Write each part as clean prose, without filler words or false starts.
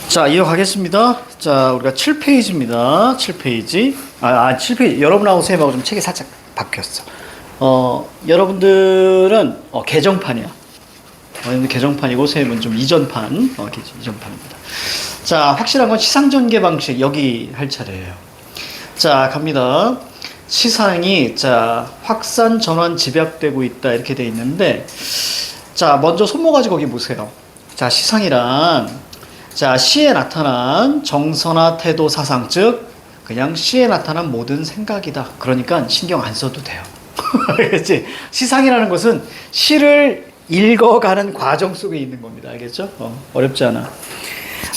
자, 이어가겠습니다. 자, 우리가 7페이지입니다. 7페이지. 7페이지. 여러분하고 쌤하고 좀 책이 살짝 바뀌었어. 여러분들은, 개정판이야. 여러분들 개정판이고, 쌤은 좀 이전판. 이전판입니다. 자, 확실한 건 시상전개 방식. 여기 할 차례예요. 자, 갑니다. 시상이, 자, 확산, 전환, 집약되고 있다. 이렇게 돼 있는데, 자, 먼저 손모가지 거기 보세요. 자, 시상이란, 자, 시에 나타난 정서나 태도, 사상, 즉 그냥 시에 나타난 모든 생각이다. 그러니까 신경 안 써도 돼요. 알겠지? 시상이라는 것은 시를 읽어가는 과정 속에 있는 겁니다. 알겠죠? 어렵지 않아.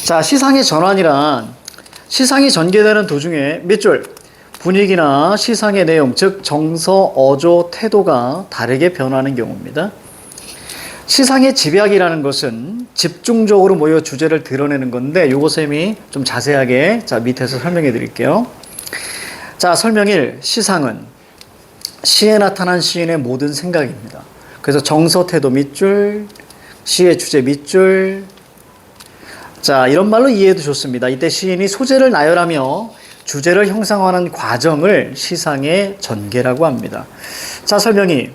자, 시상의 전환이란 시상이 전개되는 도중에 몇 줄? 분위기나 시상의 내용, 즉 정서, 어조, 태도가 다르게 변하는 경우입니다. 시상의 집약이라는 것은 집중적으로 모여 주제를 드러내는 건데 요거 쌤이 좀 자세하게 자 밑에서 설명해 드릴게요. 자, 설명 1. 시상은 시에 나타난 시인의 모든 생각입니다. 그래서 정서, 태도 밑줄, 시의 주제 밑줄. 자, 이런 말로 이해해도 좋습니다. 이때 시인이 소재를 나열하며 주제를 형상화하는 과정을 시상의 전개라고 합니다. 자, 설명 2.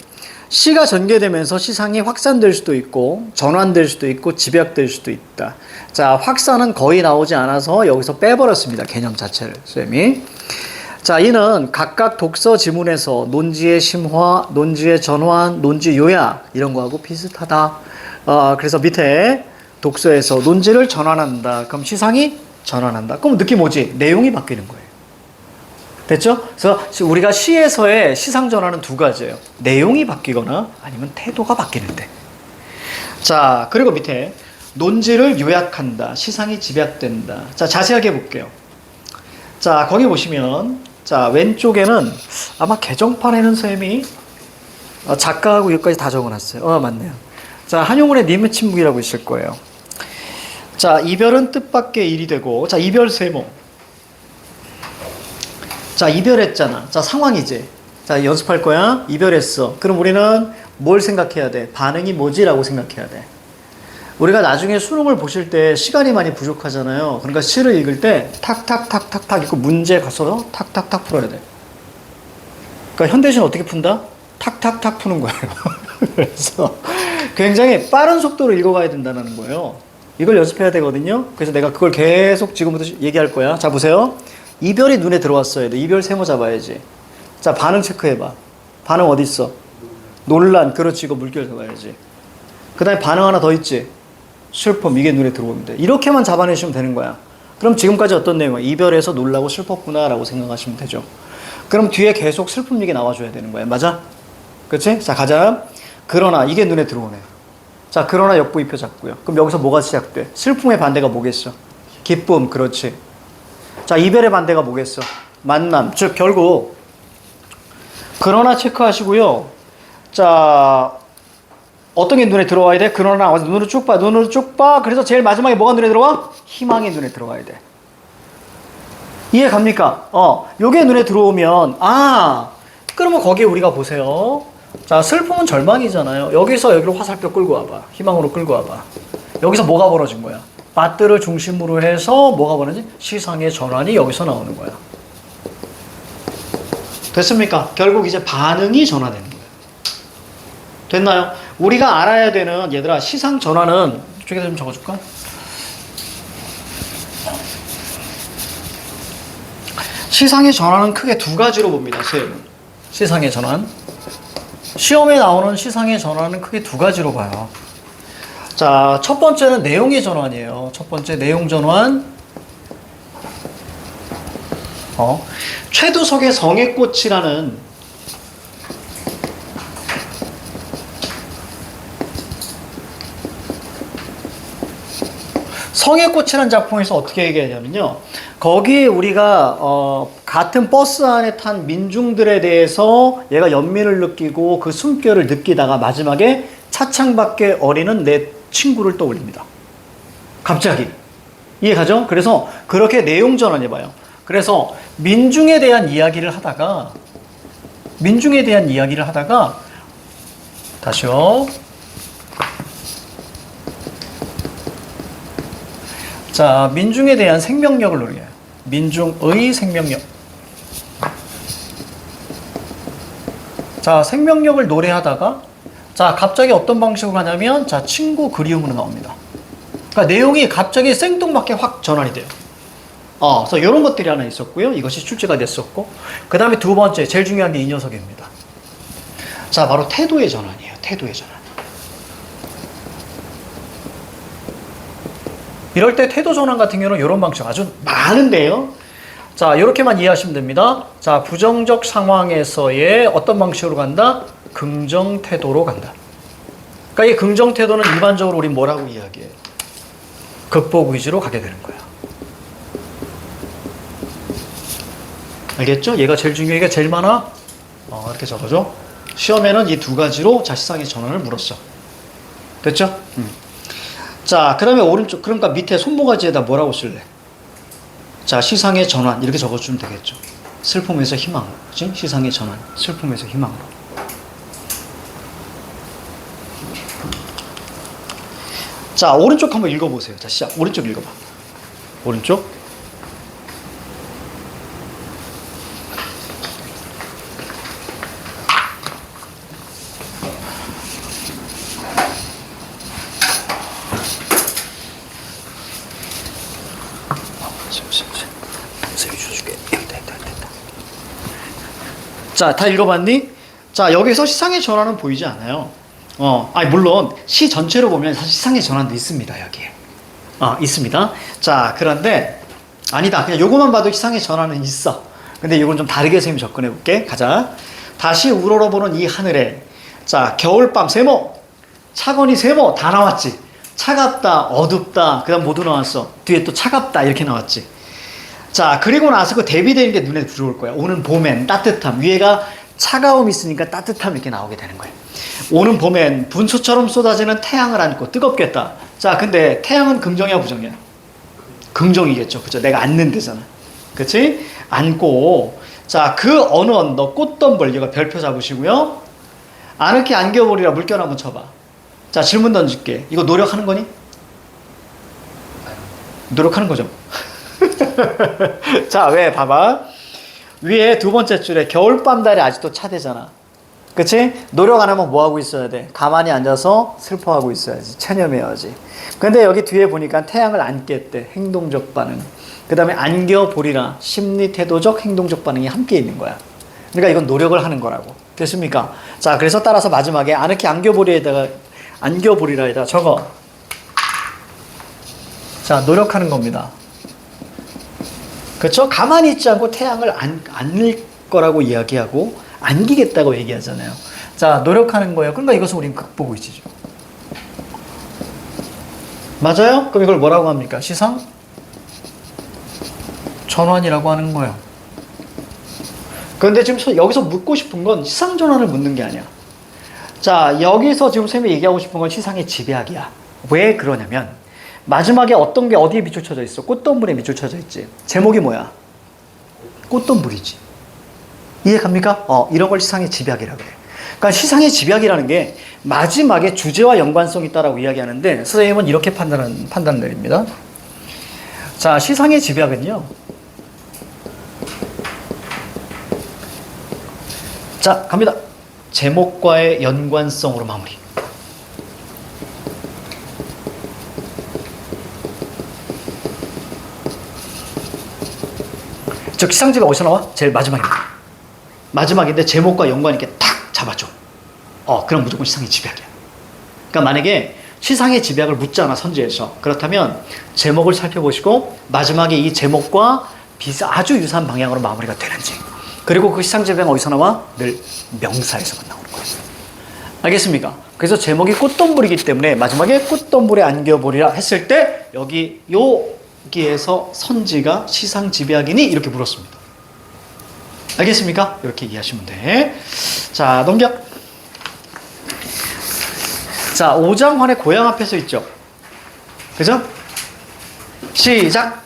시가 전개되면서 시상이 확산될 수도 있고 전환될 수도 있고 집약될 수도 있다. 자, 확산은 거의 나오지 않아서 여기서 빼버렸습니다. 개념 자체를 쌤이. 자, 이는 각각 독서 지문에서 논지의 심화, 논지의 전환, 논지 요약 이런 거하고 비슷하다. 그래서 밑에 독서에서 논지를 전환한다. 그럼 시상이 전환한다. 그럼 느낌 오지? 내용이 바뀌는 거예요. 됐죠? 그래서 우리가 시에서의 시상 전환은 두 가지예요. 내용이 바뀌거나 아니면 태도가 바뀌는데. 자, 그리고 밑에 논지를 요약한다. 시상이 집약된다. 자, 자세하게 볼게요. 자, 거기 보시면 자, 왼쪽에는 아마 개정판에는 쌤이 작가하고 여기까지 다 적어놨어요. 맞네요. 자, 한용운의 님의 침묵이라고 있을 거예요. 자, 이별은 뜻밖의 일이 되고, 자, 이별 세모. 자, 이별했잖아. 자, 상황이지. 자, 연습할 거야. 이별했어. 그럼 우리는 뭘 생각해야 돼? 반응이 뭐지? 라고 생각해야 돼. 우리가 나중에 수능을 보실 때 시간이 많이 부족하잖아요. 그러니까 시를 읽을 때 탁탁탁탁탁 읽고 문제 가서 탁탁탁 풀어야 돼. 그러니까 현대시는 어떻게 푼다? 탁탁탁 푸는 거예요. 그래서 굉장히 빠른 속도로 읽어가야 된다는 거예요. 이걸 연습해야 되거든요. 그래서 내가 그걸 계속 지금부터 얘기할 거야. 자, 보세요. 이별이 눈에 들어왔어야 돼. 이별 세모 잡아야지. 자, 반응 체크해봐. 반응 어디 있어? 논란. 그렇지. 이거 물결 잡아야지. 그 다음에 반응 하나 더 있지. 슬픔. 이게 눈에 들어오면 돼. 이렇게만 잡아내시면 되는 거야. 그럼 지금까지 어떤 내용이야? 이별해서 놀라고 슬펐구나 라고 생각하시면 되죠. 그럼 뒤에 계속 슬픔 얘기 나와줘야 되는 거야. 맞아? 그렇지? 자, 가자. 그러나. 이게 눈에 들어오네. 자, 그러나 역부입표 잡고요. 그럼 여기서 뭐가 시작돼? 슬픔의 반대가 뭐겠어? 기쁨. 그렇지. 자, 이별의 반대가 뭐겠어? 만남. 즉, 결국 그러나 체크하시고요. 자, 어떤 게 눈에 들어와야 돼? 그러나 눈으로 쭉 봐. 눈으로 쭉 봐. 그래서 제일 마지막에 뭐가 눈에 들어와? 희망이 눈에 들어와야 돼. 이해 갑니까? 요게 눈에 들어오면 그러면 거기에 우리가 보세요. 자, 슬픔은 절망이잖아요. 여기로 화살표 끌고 와봐. 희망으로 끌고 와봐. 여기서 뭐가 벌어진 거야? 밭들을 중심으로 해서 뭐가 벌어지? 시상의 전환이 여기서 나오는 거야. 됐습니까? 결국 이제 반응이 전환되는 거예요. 됐나요? 우리가 알아야 되는 얘들아 시상 전환은 이쪽에다 좀 적어줄까? 시상의 전환은 크게 두 가지로 봅니다. 시상의 전환. 시험에 나오는 시상의 전환은 크게 두 가지로 봐요. 자, 첫 번째는 내용의 전환이에요. 첫 번째 내용 전환. 최두석의 성의 꽃이라는 성의 꽃이라는 작품에서 어떻게 얘기하냐면요. 거기에 우리가 같은 버스 안에 탄 민중들에 대해서 얘가 연민을 느끼고 그 숨결을 느끼다가 마지막에 차창 밖에 어리는 내 친구를 떠올립니다. 갑자기. 이해가죠? 그래서 그렇게 내용 전환해봐요. 그래서 민중에 대한 이야기를 하다가 다시요. 자, 민중에 대한 생명력을 노래해요. 민중의 생명력. 자, 생명력을 노래하다가 자, 갑자기 어떤 방식으로 하냐면 자, 친구 그리움으로 나옵니다. 그러니까 내용이 갑자기 생뚱맞게 확 전환이 돼요. 그래서 이런 것들이 하나 있었고요. 이것이 출제가 됐었고, 그 다음에 두 번째, 제일 중요한 게 이 녀석입니다. 자, 바로 태도의 전환이에요. 태도의 전환. 이럴 때 태도 전환 같은 경우는 이런 방식 아주 많은데요. 자, 이렇게만 이해하시면 됩니다. 자, 부정적 상황에서의 어떤 방식으로 간다? 긍정 태도로 간다. 그러니까 이 긍정 태도는 일반적으로 우리 뭐라고 이야기해요? 극복 의지로 가게 되는 거야. 알겠죠? 얘가 제일 중요해. 얘가 제일 많아. 이렇게 적어줘. 시험에는 이 두 가지로 시상의 전환을 물었어. 됐죠? 자, 그 다음에 오른쪽, 그러니까 밑에 손모가지에다 뭐라고 쓸래? 자, 시상의 전환. 이렇게 적어주면 되겠죠. 슬픔에서 희망으로. 그치? 시상의 전환. 슬픔에서 희망으로. 자, 오른쪽 한번 읽어보세요. 자, 시작. 오른쪽 읽어봐. 오른쪽. 자, 다 읽어봤니? 자, 여기서 시상의 전환은 보이지 않아요. 물론 시 전체로 보면 사실 시상의 전환도 있습니다, 여기에. 있습니다. 자, 그런데 아니다. 그냥 요거만 봐도 시상의 전환은 있어. 근데 이건 좀 다르게 선생님이 접근해 볼게. 가자. 다시 우러러보는 이 하늘에 자, 겨울밤 세모, 차건이 세모 다 나왔지. 차갑다, 어둡다, 그 다음 모두 나왔어. 뒤에 또 차갑다 이렇게 나왔지. 자, 그리고 나서 그 대비되는 게 눈에 들어올 거야. 오는 봄엔 따뜻함. 위에가 차가움이 있으니까 따뜻함 이렇게 나오게 되는 거예요. 오는 봄엔 분수처럼 쏟아지는 태양을 안고 뜨겁겠다. 자, 근데 태양은 긍정이야, 부정이야? 긍정이겠죠. 그죠? 내가 안는 데잖아. 그치? 안고. 자, 그 어느 언덕 꽃덤불. 이거 별표 잡으시고요. 아늑히 안겨버리라 물결 한번 쳐봐. 자, 질문 던질게. 이거 노력하는 거니? 노력하는 거죠. 자, 왜? 봐봐. 위에 두 번째 줄에 겨울밤 달에 아직도 차대잖아. 그치? 노력 안 하면 뭐 하고 있어야 돼? 가만히 앉아서 슬퍼하고 있어야지. 체념해야지. 근데 여기 뒤에 보니까 태양을 안겠대. 행동적 반응. 그 다음에 안겨보리라. 심리 태도적 행동적 반응이 함께 있는 거야. 그러니까 이건 노력을 하는 거라고. 됐습니까? 자, 그래서 따라서 마지막에 아늑히 안겨보리라에다가 적어. 자, 노력하는 겁니다. 그렇죠? 가만히 있지 않고 태양을 안을 거라고 이야기하고 안기겠다고 얘기하잖아요. 자, 노력하는 거예요. 그러니까 이것은 우린 극복 의지죠. 맞아요? 그럼 이걸 뭐라고 합니까? 시상 전환이라고 하는 거예요. 그런데 지금 여기서 묻고 싶은 건 시상 전환을 묻는 게 아니야. 자, 여기서 지금 쌤이 얘기하고 싶은 건 시상의 집약이야. 왜 그러냐면 마지막에 어떤 게 어디에 밑줄 쳐져 있어? 꽃덤불에 밑줄 쳐져 있지. 제목이 뭐야? 꽃덤불이지. 이해 갑니까? 이런 걸 시상의 집약이라고 해. 그러니까 시상의 집약이라는 게 마지막에 주제와 연관성이 있다라고 이야기하는데 선생님은 이렇게 판단 내립니다. 자, 시상의 집약은요. 자, 갑니다. 제목과의 연관성으로 마무리. 즉 시상집약 어디서 나와? 제일 마지막입니다. 마지막인데 제목과 연관 있게 탁 잡아줘. 그럼 무조건 시상의 집약이야. 그러니까 만약에 시상의 집약을 묻잖아, 선지에서. 그렇다면 제목을 살펴보시고 마지막에 이 제목과 아주 유사한 방향으로 마무리가 되는지. 그리고 그 시상 집약은 어디서 나와? 늘 명사에서만 나오는 거예요. 알겠습니까? 그래서 제목이 꽃덤불이기 때문에 마지막에 꽃덤불에 안겨보리라 했을 때 여기에서 선지가 시상 집약이니? 이렇게 물었습니다. 알겠습니까? 이렇게 이해하시면 돼. 자, 넘겨. 자, 오장환의 고향 앞에 서 있죠. 그죠? 시작.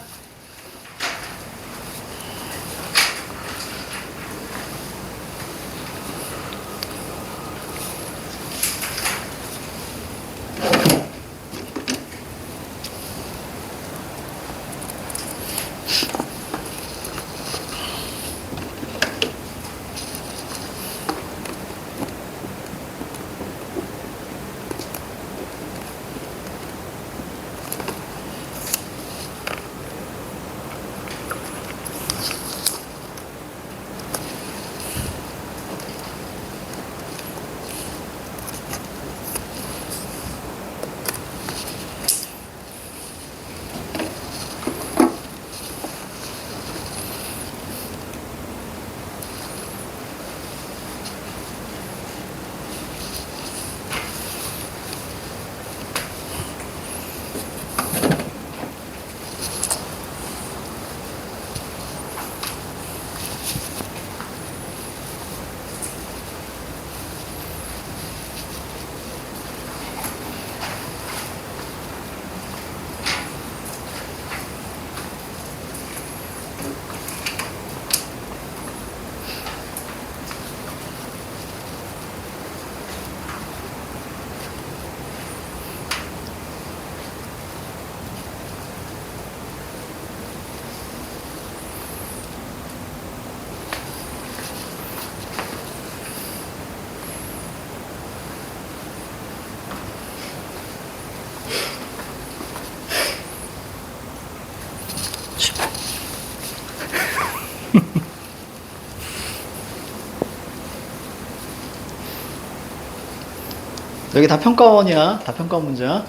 여기 다 평가원이야. 다 평가원 문제야.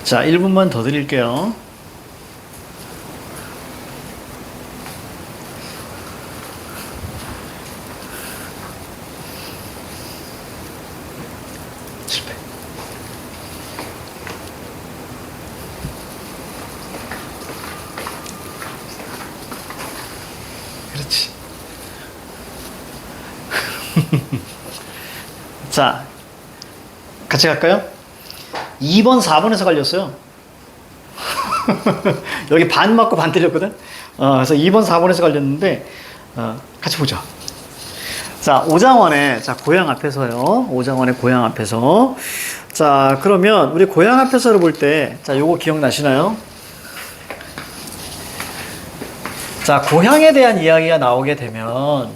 자, 1분만 더 드릴게요. 실패. 그렇지. 자, 같이 갈까요? 2번, 4번에서 갈렸어요. 여기 반 맞고 반 틀렸거든? 그래서 2번, 4번에서 갈렸는데, 같이 보자. 자, 오장원의, 자, 고향 앞에서요. 오장원의 고향 앞에서. 자, 그러면 우리 고향 앞에서를 볼 때, 자, 요거 기억나시나요? 자, 고향에 대한 이야기가 나오게 되면,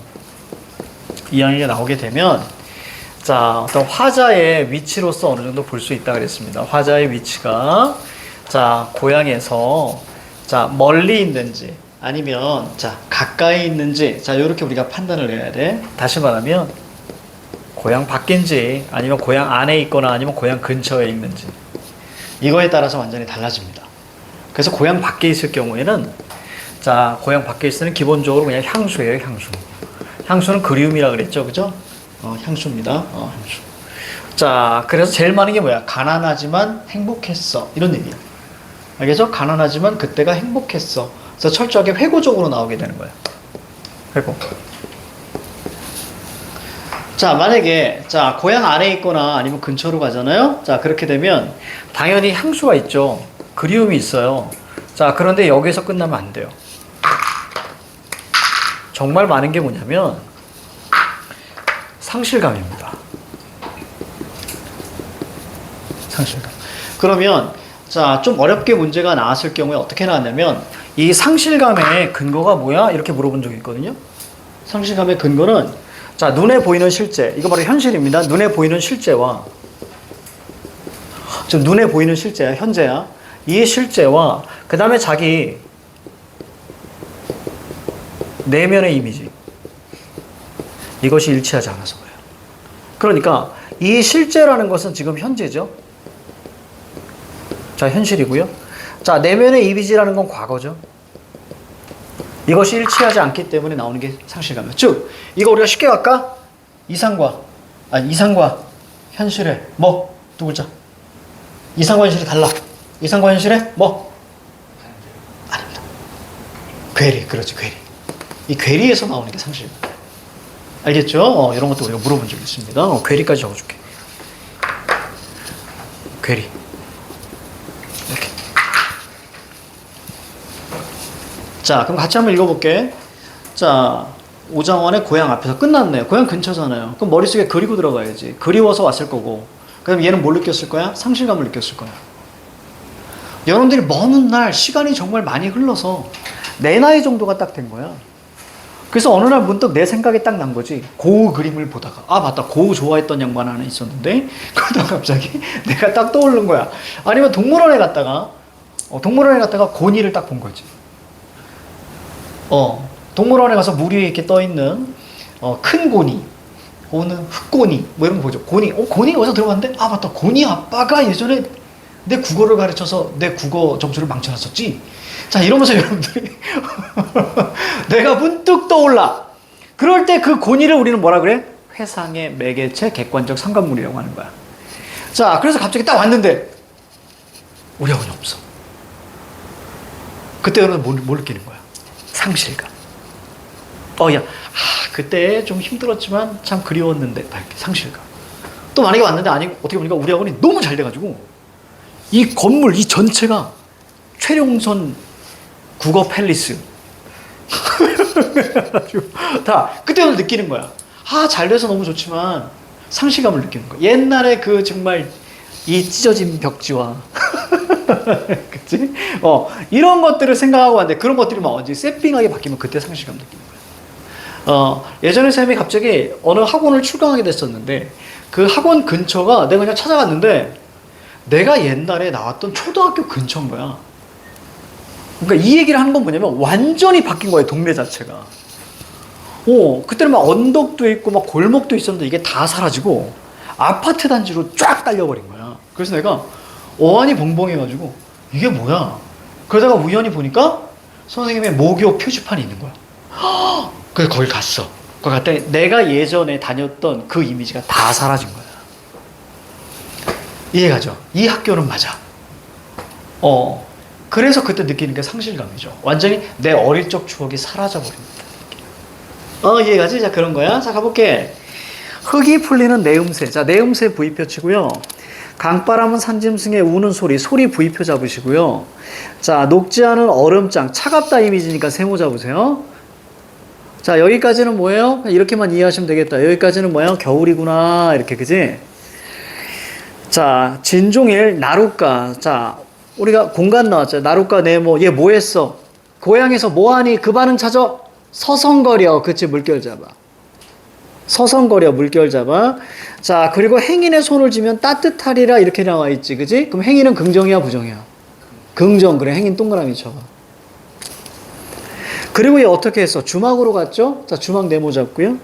자, 어떤 화자의 위치로서 어느 정도 볼 수 있다 그랬습니다. 화자의 위치가, 자, 고향에서, 자, 멀리 있는지, 아니면, 자, 가까이 있는지, 자, 요렇게 우리가 판단을 해야 돼. 다시 말하면, 고향 밖인지, 아니면 고향 안에 있거나, 아니면 고향 근처에 있는지. 이거에 따라서 완전히 달라집니다. 그래서 고향 밖에 있을 경우에는, 자, 고향 밖에 있을 때는 기본적으로 그냥 향수예요, 향수. 향수는 그리움이라 그랬죠, 그죠? 향수입니다. 향수. 자, 그래서 제일 많은 게 뭐야? 가난하지만 행복했어. 이런 얘기야. 알겠죠? 가난하지만 그때가 행복했어. 그래서 철저하게 회고적으로 나오게 되는 거야. 회고. 자, 만약에, 자, 고향 안에 있거나 아니면 근처로 가잖아요? 자, 그렇게 되면 당연히 향수가 있죠. 그리움이 있어요. 자, 그런데 여기서 끝나면 안 돼요. 정말 많은 게 뭐냐면, 상실감입니다. 상실감. 그러면 자, 좀 어렵게 문제가 나왔을 경우에 어떻게 나왔냐면 이 상실감의 근거가 뭐야? 이렇게 물어본 적이 있거든요. 상실감의 근거는 자, 눈에 보이는 실제. 이거 바로 현실입니다. 눈에 보이는 실제와 지금 눈에 보이는 실제야. 현재야. 이 실제와 그 다음에 자기 내면의 이미지. 이것이 일치하지 않아서 그래요. 그러니까 이 실제라는 것은 지금 현재죠. 자, 현실이고요. 자, 내면의 이미지라는 건 과거죠. 이것이 일치하지 않기 때문에 나오는 게 상실감이에요. 즉, 이거 우리가 쉽게 갈까? 이상과 현실의 뭐? 두 글자. 이상과 현실이 달라. 이상과 현실의 뭐? 아닙니다. 괴리, 그렇지, 괴리. 이 괴리에서 나오는 게 상실입니다. 알겠죠? 이런 것도 우리가 물어본 적이 있습니다. 괴리까지 적어줄게. 괴리. 이렇게. 자, 그럼 같이 한번 읽어볼게. 자, 오장원의 고향 앞에서 끝났네요. 고향 근처잖아요. 그럼 머릿속에 그리고 들어가야지. 그리워서 왔을 거고. 그럼 얘는 뭘 느꼈을 거야? 상실감을 느꼈을 거야. 여러분들이 먼 훗날 시간이 정말 많이 흘러서 내 나이 정도가 딱 된 거야. 그래서 어느 날 문득 내 생각이 딱 난 거지. 고우 그림을 보다가 아 맞다, 고우 좋아했던 양반 하나 있었는데 그러다가 갑자기 내가 딱 떠오른 거야. 아니면 동물원에 갔다가 고니를 딱 본 거지. 동물원에 가서 물 위에 이렇게 떠 있는 큰 고니, 고는 흑고니 뭐 이런 거 보죠. 고니, 고니 어디서 들어봤는데 아 맞다, 고니 아빠가 예전에 내 국어를 가르쳐서 내 국어 점수를 망쳐놨었지. 자, 이러면서 여러분들이 내가 문득 떠올라. 그럴 때 그 고니를 우리는 뭐라 그래? 회상의 매개체 객관적 상관물이라고 하는 거야. 자, 그래서 갑자기 딱 왔는데 우리 어머니 없어. 그때 여러분 뭘 느끼는 거야? 상실감. 야, 그때 좀 힘들었지만 참 그리웠는데, 막 이렇게 상실감. 또 만약에 왔는데, 아니, 어떻게 보니까 우리 학원이 너무 잘 돼가지고, 이 건물, 이 전체가 최룡선 국어 팰리스. 다, 그때는 느끼는 거야. 잘 돼서 너무 좋지만, 상실감을 느끼는 거야. 옛날에 그 정말, 이 찢어진 벽지와, 그치? 이런 것들을 생각하고 왔는데, 그런 것들이 막 언제 세핑하게 바뀌면 그때 상실감 느끼는 거야. 예전에 쌤이 갑자기 어느 학원을 출강하게 됐었는데, 그 학원 근처가 내가 그냥 찾아갔는데, 내가 옛날에 나왔던 초등학교 근처인 거야. 그러니까 이 얘기를 하는 건 뭐냐면, 완전히 바뀐 거예요, 동네 자체가. 그때는 막 언덕도 있고, 막 골목도 있었는데, 이게 다 사라지고, 아파트 단지로 쫙 깔려버린 거야. 그래서 내가 어안이 벙벙해가지고, 이게 뭐야? 그러다가 우연히 보니까, 선생님의 모교 표지판이 있는 거야. 그래서 거길 갔어. 거기 갔더니 내가 예전에 다녔던 그 이미지가 다 사라진 거야. 이해가죠? 이 학교는 맞아. 그래서 그때 느끼는 게 상실감이죠. 완전히 내 어릴 적 추억이 사라져버립니다. 이해가지? 자, 그런 거야. 자, 가볼게. 흙이 풀리는 내음새. 자, 내음새 V표 치고요. 강바람은 산짐승의 우는 소리. 소리 V표 잡으시고요. 자, 녹지 않은 얼음장. 차갑다 이미지니까 세모 잡으세요. 자, 여기까지는 뭐예요? 이렇게만 이해하시면 되겠다. 여기까지는 뭐예요? 겨울이구나. 이렇게, 그지? 자, 진종일, 나룻가. 자, 우리가 공간 나왔죠. 나룻가, 네모. 얘 뭐 했어? 고향에서 뭐 하니? 그 반응 찾아. 서성거려. 그치? 물결 잡아. 서성거려. 물결 잡아. 자, 그리고 행인의 손을 쥐면 따뜻하리라. 이렇게 나와 있지. 그지? 그럼 행인은 긍정이야, 부정이야? 긍정. 그래. 행인 동그라미 쳐봐. 그리고 얘 어떻게 했어? 주막으로 갔죠? 자, 주막 네모 잡고요.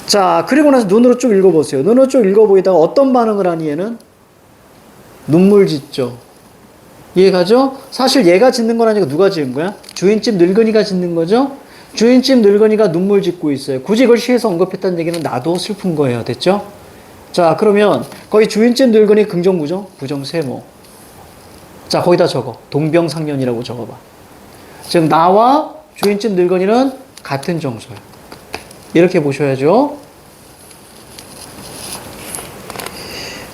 자, 그리고 나서 눈으로 쭉 읽어보세요. 눈으로 쭉 읽어보이다가 어떤 반응을 하니 얘는? 눈물 짓죠. 이해가죠? 사실 얘가 짓는 건 아니고 누가 지은 거야? 주인집 늙은이가 짓는 거죠? 주인집 늙은이가 눈물 짓고 있어요. 굳이 이걸 시에서 언급했다는 얘기는 나도 슬픈 거예요. 됐죠? 자, 그러면 거기 주인집 늙은이 긍정, 부정? 부정 세모. 자, 거기다 적어. 동병상련이라고 적어봐. 지금 나와 주인집 늙은이는 같은 정서예요. 이렇게 보셔야죠.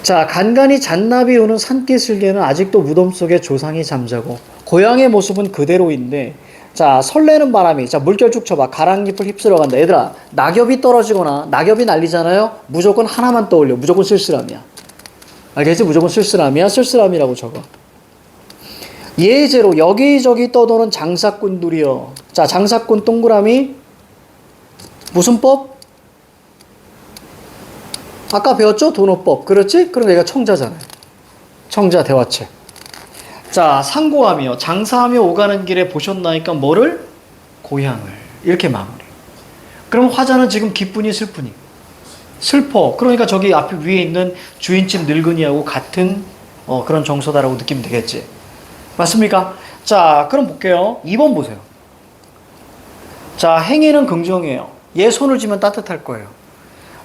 자, 간간히 잔나비 우는 산기슭에는 아직도 무덤 속에 조상이 잠자고 고향의 모습은 그대로인데, 자, 설레는 바람이, 자, 물결 쭉 쳐봐. 가랑잎을 휩쓸어 간다. 얘들아, 낙엽이 떨어지거나 낙엽이 날리잖아요. 무조건 하나만 떠올려. 무조건 쓸쓸함이야. 알겠지? 무조건 쓸쓸함이야. 쓸쓸함이라고 적어. 예제로 여기저기 떠도는 장사꾼들이여. 자, 장사꾼 동그라미 무슨 법? 아까 배웠죠? 도노법. 그렇지? 그럼 얘가 청자잖아요. 청자 대화책. 자, 상고하며 장사하며 오가는 길에 보셨나이까 뭐를? 고향을. 이렇게 마무리. 그럼 화자는 지금 기쁘니 슬프니? 슬퍼. 그러니까 저기 앞에 위에 있는 주인집 늙은이하고 같은 그런 정서다라고 느끼면 되겠지. 맞습니까? 자, 그럼 볼게요. 2번 보세요. 자, 행위는 긍정이에요. 얘 손을 쥐면 따뜻할 거예요.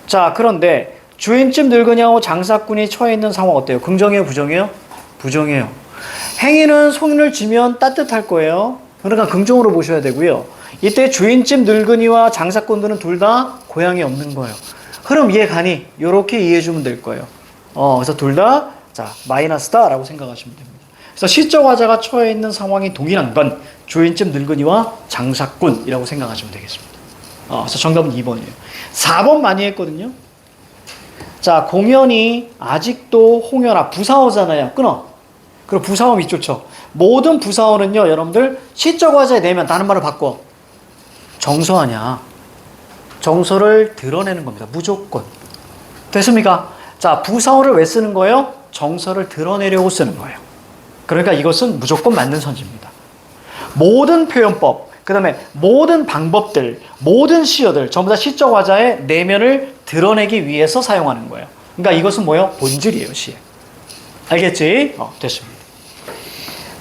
자, 그런데 주인집 늙은이하고 장사꾼이 처해 있는 상황 어때요? 긍정이에요, 부정이에요? 부정이에요. 행위는 손을 쥐면 따뜻할 거예요. 그러니까 긍정으로 보셔야 되고요. 이때 주인집 늙은이와 장사꾼들은 둘 다 고향이 없는 거예요. 그럼 이해가니? 이렇게 이해해주면 될 거예요. 그래서 둘 다, 자, 마이너스다라고 생각하시면 됩니다. 그래서 시적 화자가 처해 있는 상황이 동일한 건 주인집 늙은이와 장사꾼이라고 생각하시면 되겠습니다. 그래서 정답은 2번이에요. 4번 많이 했거든요. 자, 공연이 아직도 홍연아, 부사어잖아요. 끊어. 그리고 부사어 밑줄 쳐. 모든 부사어는요, 여러분들 시적 화자에 내면 다른 말을 바꿔. 정서 아니야. 정서를 드러내는 겁니다. 무조건. 됐습니까? 자, 부사어를 왜 쓰는 거예요? 정서를 드러내려고 쓰는 거예요. 그러니까 이것은 무조건 맞는 선지입니다. 모든 표현법, 그 다음에 모든 방법들, 모든 시어들 전부 다 시적 화자의 내면을 드러내기 위해서 사용하는 거예요. 그러니까 이것은 뭐예요? 본질이에요, 시에. 알겠지? 됐습니다.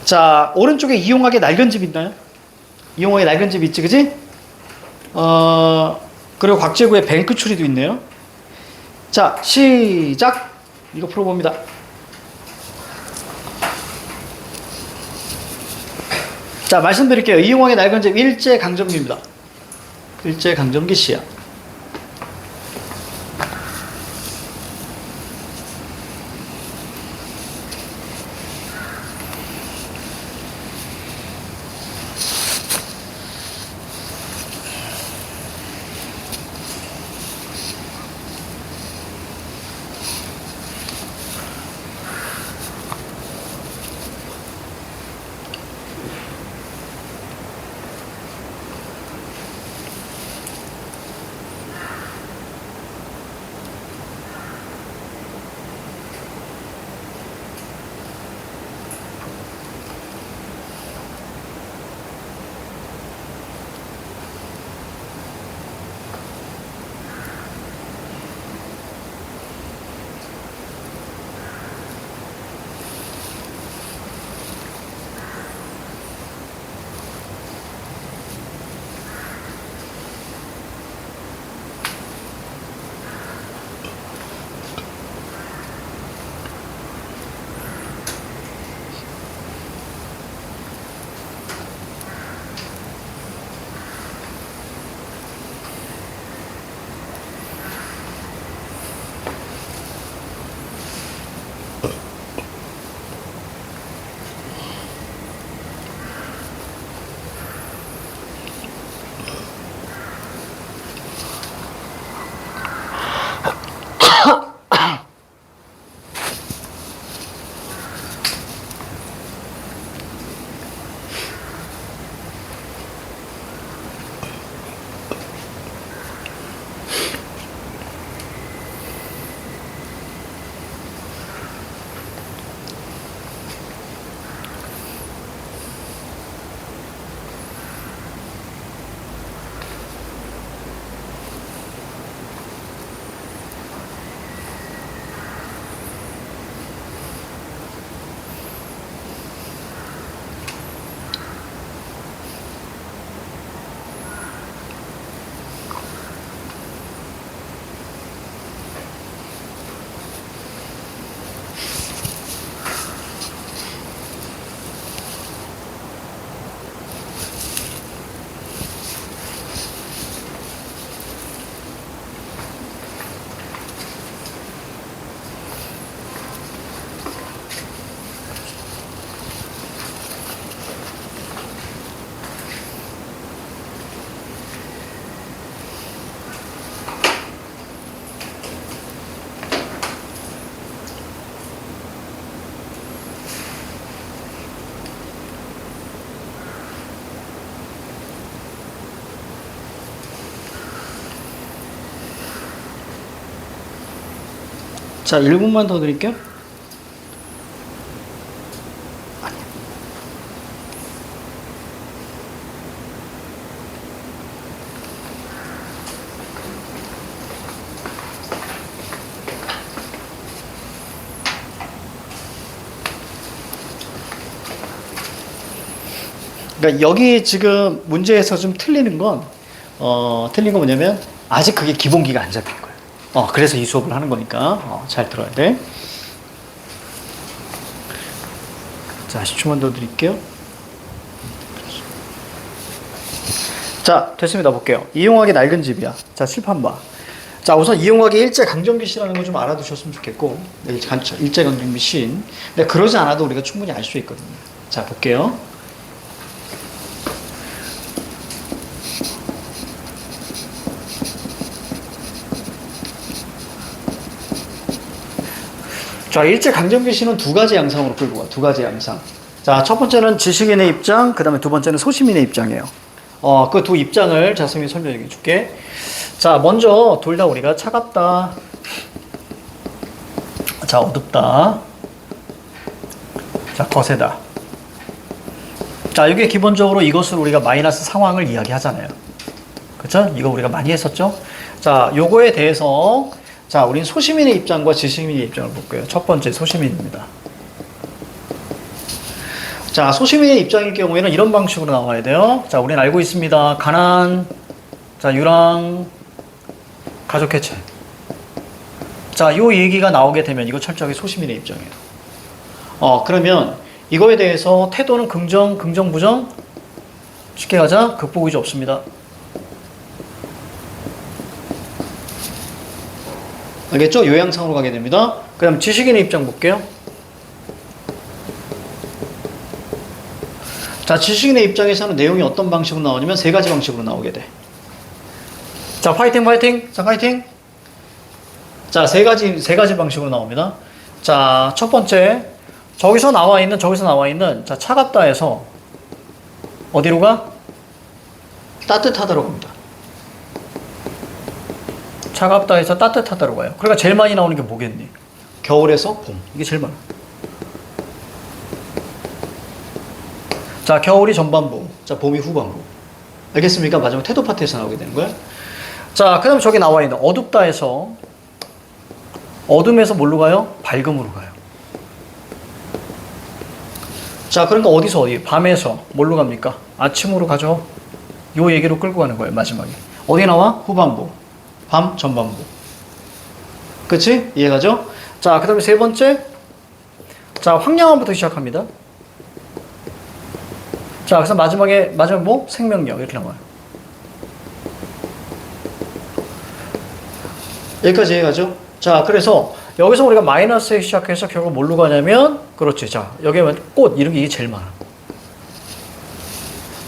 자, 오른쪽에 이용하게 낡은 집 있나요? 이용하게 낡은 집 있지, 그지? 그리고 곽재구의 뱅크 추리도 있네요. 자, 시작! 이거 풀어봅니다. 자, 말씀드릴게요. 이용하게 낡은 집 일제강점기입니다. 일제강점기 시야. 자, 1분만 더 드릴게요. 그러니까 여기 지금 문제에서 좀 틀리는 건, 틀린 건 뭐냐면, 아직 그게 기본기가 안 잡힌 거예요. 그래서 이 수업을 하는 거니까, 잘 들어야 돼. 자, 10초만 더 드릴게요. 자, 됐습니다. 볼게요. 이용학의 낡은 집이야. 자, 칠판 봐. 자, 우선 이용학의 일제강점기 시라는 거 좀 알아두셨으면 좋겠고, 일제강점기 시인. 근데 그러지 않아도 우리가 충분히 알 수 있거든요. 자, 볼게요. 자, 일제강점기 시는 두 가지 양상으로 끌고 가. 두 가지 양상. 자, 첫 번째는 지식인의 입장, 그 다음에 두 번째는 소시민의 입장이에요. 그 두 입장을 자, 선생님이 설명해 줄게. 자, 먼저 둘 다 우리가 차갑다. 자, 어둡다. 자, 거세다. 자, 이게 기본적으로 이것을 우리가 마이너스 상황을 이야기하잖아요. 그쵸? 이거 우리가 많이 했었죠? 자, 요거에 대해서 자, 우린 소시민의 입장과 지식민의 입장을 볼 거예요. 첫 번째 소시민입니다. 자, 소시민의 입장일 경우에는 이런 방식으로 나와야 돼요. 자, 우리는 알고 있습니다. 가난, 자, 유랑, 가족 해체. 자, 요 얘기가 나오게 되면 이거 철저하게 소시민의 입장이에요. 그러면 이거에 대해서 태도는 긍정, 부정? 쉽게 가자. 극복 의지 없습니다. 알겠죠? 요양상으로 가게 됩니다. 그 다음 지식인의 입장 볼게요. 자, 지식인의 입장에서는 내용이 어떤 방식으로 나오냐면 세 가지 방식으로 나오게 돼. 자, 파이팅, 파이팅. 자, 파이팅. 자, 세 가지 방식으로 나옵니다. 자, 첫 번째. 저기서 나와 있는, 자, 차갑다 해서 어디로 가? 따뜻하다로 갑니다. 차갑다 해서 따뜻하다로 가요. 그러니까 제일 많이 나오는 게 뭐겠니? 겨울에서 봄. 이게 제일 많아. 자, 겨울이 전반부. 자, 봄이 후반부. 알겠습니까? 마지막 태도 파트에서 나오게 되는 거야. 자, 그 다음에 저기 나와 있는 어둡다 해서 어둠에서 뭘로 가요? 밝음으로 가요. 자, 그러니까 어디서 어디? 밤에서 뭘로 갑니까? 아침으로 가죠. 요 얘기로 끌고 가는 거예요, 마지막에. 어디 나와? 후반부. 밤, 전반부. 그치? 이해가죠? 자, 그 다음에 세 번째. 자, 황량함부터 시작합니다. 자, 그래서 마지막에 뭐? 생명력. 이렇게 나와요. 여기까지 이해가죠? 자, 그래서 여기서 우리가 마이너스에 시작해서 결국 뭘로 가냐면, 그렇지. 자, 여기에 꽃, 이런 게 이게 제일 많아.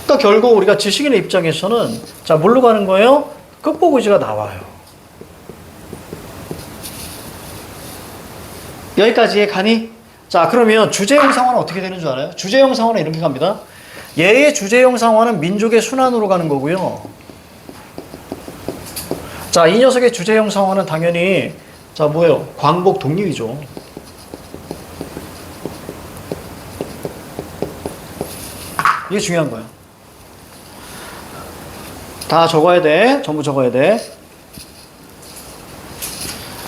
그러니까 결국 우리가 지식인의 입장에서는, 자, 뭘로 가는 거예요? 극복 의지가 나와요. 여기까지 가니? 자, 그러면 주제형 상화는 어떻게 되는 줄 알아요? 주제형 상화는 이렇게 갑니다. 얘의 주제형 상화는 민족의 순환으로 가는 거고요. 자, 이 녀석의 주제형 상화는 당연히, 자, 뭐예요? 광복 독립이죠. 이게 중요한 거야. 다 적어야 돼. 전부 적어야 돼.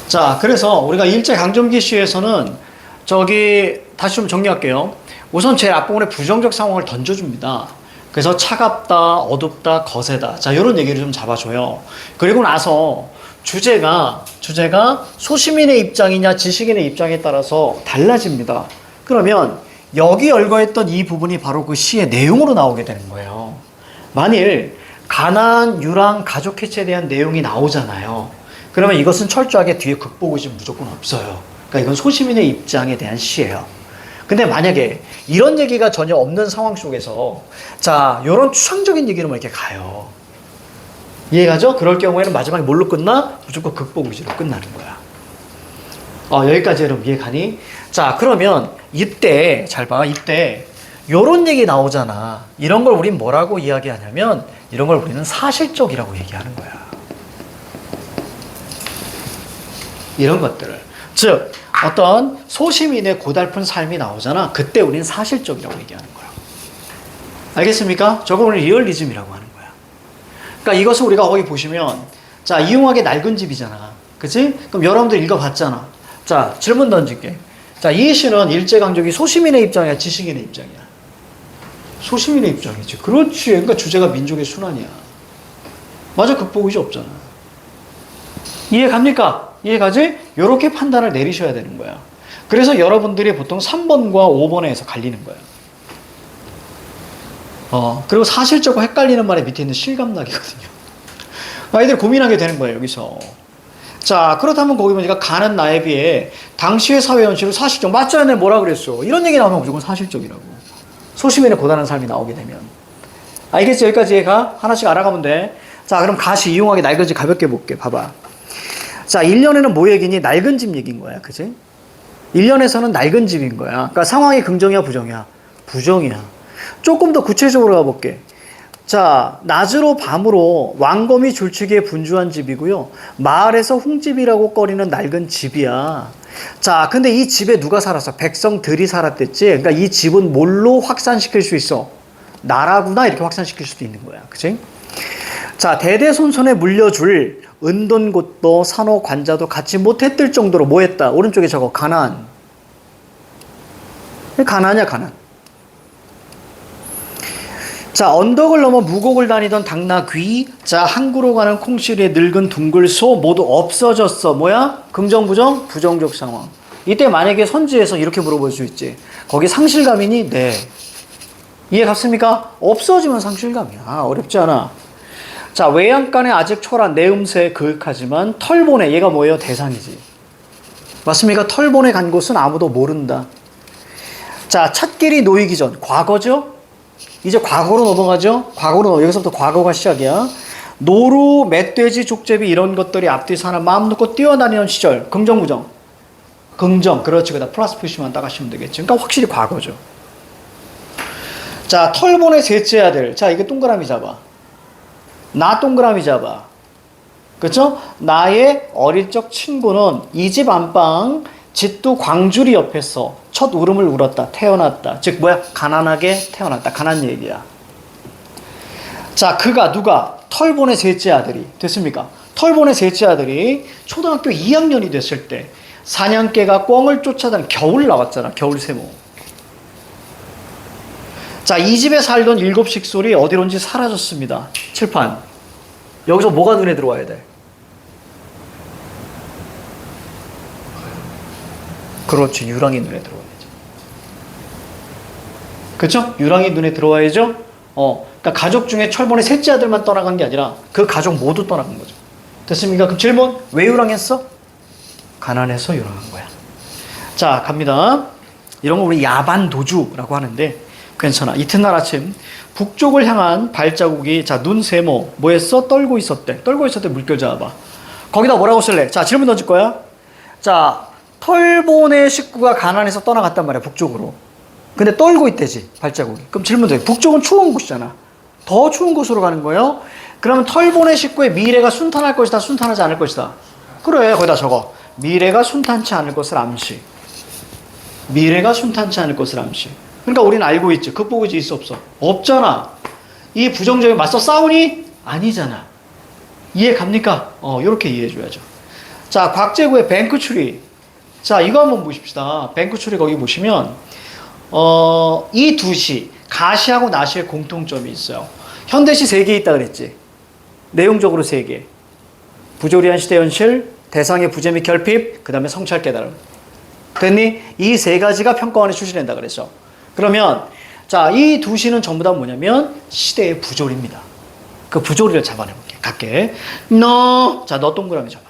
자, 그래서 우리가 일제강점기 시에서는 저기 다시 좀 정리할게요. 우선 제일 앞부분에 부정적 상황을 던져줍니다. 그래서 차갑다, 어둡다, 거세다. 자, 이런 얘기를 좀 잡아줘요. 그리고 나서 주제가 소시민의 입장이냐 지식인의 입장에 따라서 달라집니다. 그러면 여기 열거했던 이 부분이 바로 그 시의 내용으로 나오게 되는 거예요. 만일 가나안, 유랑, 가족 해체에 대한 내용이 나오잖아요. 그러면 이것은 철저하게 뒤에 극복의지 무조건 없어요. 그러니까 이건 소시민의 입장에 대한 시예요. 근데 만약에 이런 얘기가 전혀 없는 상황 속에서 자, 이런 추상적인 얘기로만 이렇게 가요. 이해가죠? 그럴 경우에는 마지막에 뭘로 끝나? 무조건 극복의지로 끝나는 거야. 여기까지 여러분 이해가니? 자, 그러면 이때 잘 봐. 이때 요런 얘기 나오잖아. 이런 걸 우린 뭐라고 이야기하냐면 이런 걸 우리는 사실적이라고 얘기하는 거야. 이런 것들을. 즉 어떤 소시민의 고달픈 삶이 나오잖아. 그때 우리는 사실적이라고 얘기하는 거야. 알겠습니까? 저걸 우리 리얼리즘이라고 하는 거야. 그러니까 이것을 우리가 거기 보시면 자, 이용학의 낡은 집이잖아. 그치? 그럼 여러분들 읽어봤잖아. 자, 질문 던질게. 자, 이 시는 일제강점기 소시민의 입장이야, 지식인의 입장이야? 소시민의 입장이지. 그렇지. 그러니까 주제가 민족의 순환이야. 맞아, 극복의지 없잖아. 이해 갑니까? 이해 가지? 이렇게 판단을 내리셔야 되는 거야. 그래서 여러분들이 보통 3번과 5번에서 갈리는 거야. 그리고 사실적으로 헷갈리는 말에 밑에 있는 실감나기거든요. 아이들 고민하게 되는 거예요, 여기서. 자, 그렇다면 거기 보니까 가는 나에 비해 당시의 사회 현실을 사실적, 맞잖아요, 뭐라 그랬어. 이런 얘기 나오면 무조건 사실적이라고. 소시민의 고단한 삶이 나오게 되면. 알겠지? 여기까지 가? 하나씩 알아가면 돼. 자, 그럼 가시 이용하게 낡은 집 가볍게 볼게. 봐봐. 자, 1년에는 뭐 얘기니? 낡은 집 얘기인 거야. 그치? 1년에서는 낡은 집인 거야. 그러니까 상황이 긍정이야, 부정이야? 부정이야. 조금 더 구체적으로 가볼게. 자, 낮으로 밤으로 왕검이 줄치기에 분주한 집이고요. 마을에서 흉집이라고 꺼리는 낡은 집이야. 자, 근데 이 집에 누가 살았어? 백성들이 살았댔지? 그러니까 이 집은 뭘로 확산시킬 수 있어? 나라구나, 이렇게 확산시킬 수도 있는 거야. 그치? 자, 대대손손에 물려줄 은돈곳도 산호 관자도 갖지 못했을 정도로 뭐 했다? 오른쪽에 저거 가나안. 가나안이야, 가나안. 자, 언덕을 넘어 무곡을 다니던 당나귀, 자, 항구로 가는 콩실의 늙은 둥글소 모두 없어졌어. 뭐야? 긍정, 부정? 부정적 상황. 이때 만약에 선지에서 이렇게 물어볼 수 있지. 거기 상실감이니? 네. 이해 갔습니까? 없어지면 상실감이야. 어렵지 않아. 자, 외양간에 아직 초란 내음새 그윽하지만 털보네. 얘가 뭐예요? 대상이지. 맞습니까? 털보내 간 곳은 아무도 모른다. 자, 찻길이 놓이기 전. 과거죠? 이제 과거로 넘어가죠? 여기서부터 과거가 시작이야. 노루, 멧돼지, 족제비 이런 것들이 앞뒤에서 하나 마음 놓고 뛰어다니는 시절. 긍정, 부정? 긍정. 그렇지. 그다 플러스 표시만 딱 하시면 되겠죠. 그러니까 확실히 과거죠. 자, 털보내 셋째 아들. 자, 이게 동그라미 잡아. 나 동그라미 잡아. 그렇죠? 나의 어릴 적 친구는 이 집 안방 짓도 광주리 옆에서 첫 울음을 울었다. 태어났다. 즉 뭐야? 가난하게 태어났다. 가난 얘기야. 자, 그가 누가? 털보내 셋째 아들이. 됐습니까? 털보내 셋째 아들이 초등학교 2학년이 됐을 때 사냥개가 꿩을 쫓아다니는 겨울 나왔잖아. 겨울 세모. 자, 이 집에 살던 7 식솔이 어디론지 사라졌습니다. 칠판. 여기서 뭐가 눈에 들어와야 돼? 그렇지. 유랑이 눈에 들어와야죠. 그렇죠? 유랑이 눈에 들어와야죠. 그러니까 가족 중에 철본의 셋째 아들만 떠나간 게 아니라 그 가족 모두 떠나간 거죠. 됐습니까? 그럼 질문. 왜 유랑했어? 가난해서 유랑한 거야. 자, 갑니다. 이런 거 우리 야반도주라고 하는데 괜찮아. 이튿날 아침 북쪽을 향한 발자국이 자, 눈 세모 뭐 했어? 떨고 있었대. 떨고 있었대. 물결 잡아봐. 거기다 뭐라고 쓸래? 자, 질문 던질 거야. 자, 털보네 식구가 가난해서 떠나갔단 말이야. 북쪽으로. 근데 떨고 있대지. 발자국이. 그럼 질문 돼. 북쪽은 추운 곳이잖아. 더 추운 곳으로 가는 거예요. 그러면 털보네 식구의 미래가 순탄할 것이다. 순탄하지 않을 것이다. 그래. 거기다 적어. 미래가 순탄치 않을 것을 암시. 미래가 순탄치 않을 것을 암시. 그러니까 우리는 알고 있지. 극복의지 있어 없어? 없잖아. 이 부정적인 맞서 싸우니? 아니잖아. 이해 갑니까? 이렇게 이해해 줘야죠. 자, 곽재구의 뱅크추리. 자, 이거 한번 보십시다. 뱅크추리 거기 보시면 이 두 시, 가시하고 나시의 공통점이 있어요. 현대시 3개 있다 그랬지. 내용적으로 3개. 부조리한 시대 현실, 대상의 부재 및 결핍, 그 다음에 성찰 깨달음. 됐니? 이 3가지가 평가원에 출시된다 그랬죠. 그러면 자, 이 두 시는 전부 다 뭐냐면 시대의 부조리입니다. 그 부조리를 잡아내볼게. 갈게. 자, 너 동그라미 잡아.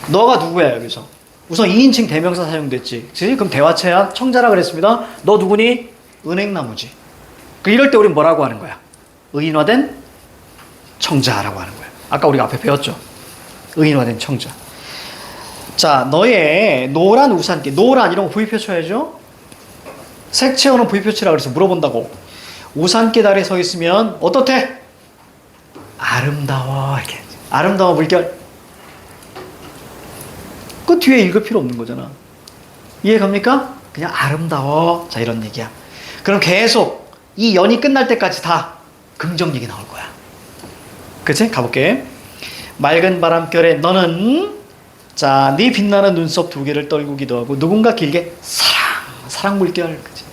너가 누구야 여기서? 우선 2인칭 대명사 사용됐지. 그럼 대화체야 청자라 그랬습니다. 너 누구니? 은행나무지. 이럴 때 우린 뭐라고 하는 거야? 의인화된 청자라고 하는 거야. 아까 우리가 앞에 배웠죠. 의인화된 청자. 자, 너의 노란 우산기. 노란 이런 거 부위표 쳐야죠. 색채어는 부위표 치라 그래서 물어본다고. 우산기 아래 서 있으면 어떻대? 아름다워. 이렇게. 아름다워 물결. 그 뒤에 읽을 필요 없는 거잖아. 이해 갑니까? 그냥 아름다워. 자, 이런 얘기야. 그럼 계속 이 연이 끝날 때까지 다 긍정 얘기 나올 거야. 그치? 가볼게. 맑은 바람결에 너는 자, 네 빛나는 눈썹 2개를 떨구기도 하고 누군가 길게 사랑 물결. 그치?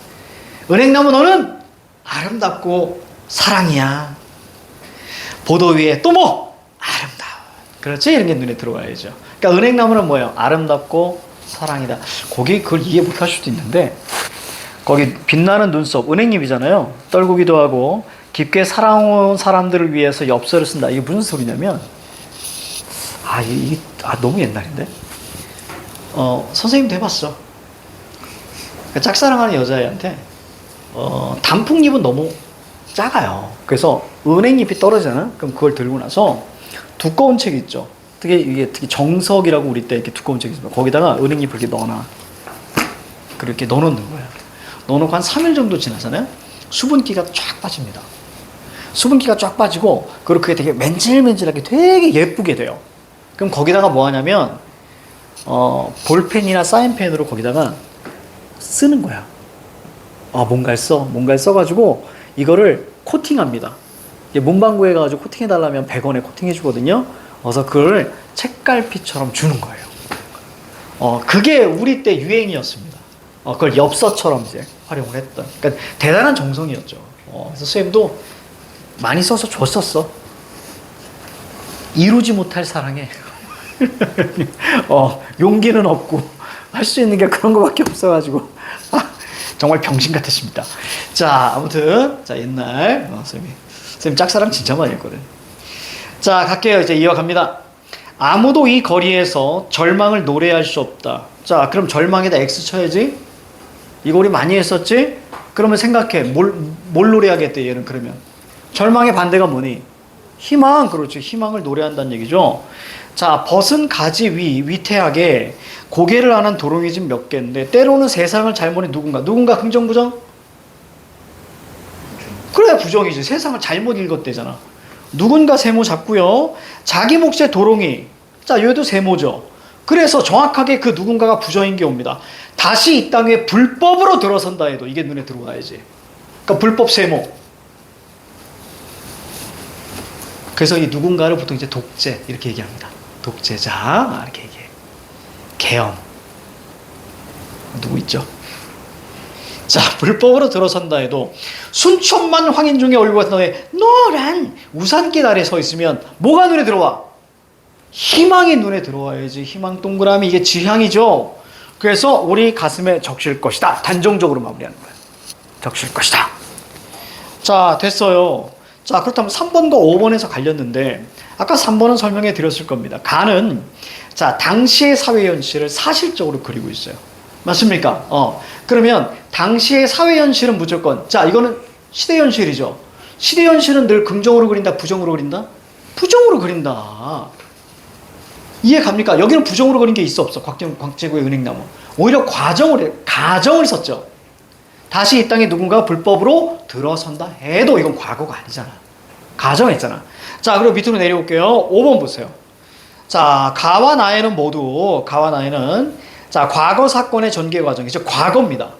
은행나무 너는 아름답고 사랑이야. 보도 위에 또 뭐? 아름다워. 그렇지? 이런 게 눈에 들어와야죠. 그러니까 은행나무는 뭐예요? 아름답고 사랑이다. 거기 그걸 이해 못할 수도 있는데 거기 빛나는 눈썹 은행잎이잖아요. 떨구기도 하고 깊게 사랑한 사람들을 위해서 엽서를 쓴다. 이게 무슨 소리냐면 이게 너무 옛날인데 선생님도 해봤어. 그러니까 짝사랑하는 여자애한테 단풍잎은 너무 작아요. 그래서 은행잎이 떨어지잖아. 그럼 그걸 들고 나서 두꺼운 책 있죠. 특히 정석이라고 우리 때 이렇게 두꺼운 책이 있습니다. 거기다가 은행잎을 이렇게 넣어놔. 그렇게 넣어놓는 거야. 넣어놓고 한 3일 정도 지나잖아요. 수분기가 쫙 빠집니다. 수분기가 쫙 빠지고 그렇게 되게 맨질맨질하게 되게 예쁘게 돼요. 그럼 거기다가 뭐 하냐면 볼펜이나 사인펜으로 거기다가 쓰는 거야. 뭔가를 써가지고 이거를 코팅합니다. 문방구에 가가지고 코팅해달라면 100원에 코팅해주거든요. 그래서 그걸 책갈피처럼 주는 거예요. 그게 우리 때 유행이었습니다. 그걸 엽서처럼 이제 활용을 했던. 그러니까 대단한 정성이었죠. 그래서 선생님도 많이 써서 줬었어. 이루지 못할 사랑에 용기는 없고 할 수 있는 게 그런 거밖에 없어가지고 정말 병신 같으십니다. 자, 아무튼 자, 옛날 선생님 짝사랑 진짜 많이 했거든. 자, 갈게요. 이제 이어갑니다. 아무도 이 거리에서 절망을 노래할 수 없다. 자, 그럼 절망에다 X 쳐야지. 이거 우리 많이 했었지? 그러면 생각해. 뭘 노래하겠대, 얘는 그러면. 절망의 반대가 뭐니? 희망. 그렇죠. 희망을 노래한다는 얘기죠. 자, 벗은 가지 위태하게 고개를 안은 도롱이 집 몇 개인데, 때로는 세상을 잘못해 누군가 긍정, 부정? 그래, 부정이지. 세상을 잘못 읽었대잖아. 누군가 세모 잡고요. 자기 몫의 도롱이. 자, 얘도 세모죠. 그래서 정확하게 그 누군가가 부정인 게 옵니다. 다시 이 땅에 불법으로 들어선다 해도 이게 눈에 들어와야지. 그러니까 불법 세모. 그래서 이 누군가를 보통 이제 독재 이렇게 얘기합니다. 독재자 이렇게 얘기해. 계엄. 누구 있죠? 자, 불법으로 들어선다 해도 순천만 황인 중에 얼굴 같은 너의 노란 우산길 아래 서 있으면 뭐가 눈에 들어와? 희망이 눈에 들어와야지. 희망 동그라미, 이게 지향이죠. 그래서 우리 가슴에 적실 것이다. 단정적으로 마무리하는 거예요. 적실 것이다. 자, 됐어요. 자, 그렇다면 3번과 5번에서 갈렸는데 아까 3번은 설명해 드렸을 겁니다. 가는 자, 당시의 사회 현실을 사실적으로 그리고 있어요. 맞습니까? 그러면 당시의 사회 현실은 무조건, 자, 이거는 시대 현실이죠. 시대 현실은 늘 긍정으로 그린다, 부정으로 그린다? 부정으로 그린다. 이해 갑니까? 여기는 부정으로 그린 게 있어, 없어? 광제구의 은행나무. 오히려 가정을 썼죠. 다시 이 땅에 누군가 불법으로 들어선다 해도 이건 과거가 아니잖아. 가정했잖아. 자, 그리고 밑으로 내려올게요. 5번 보세요. 자, 가와 나에는 모두, 자, 과거 사건의 전개 과정이죠. 과거입니다.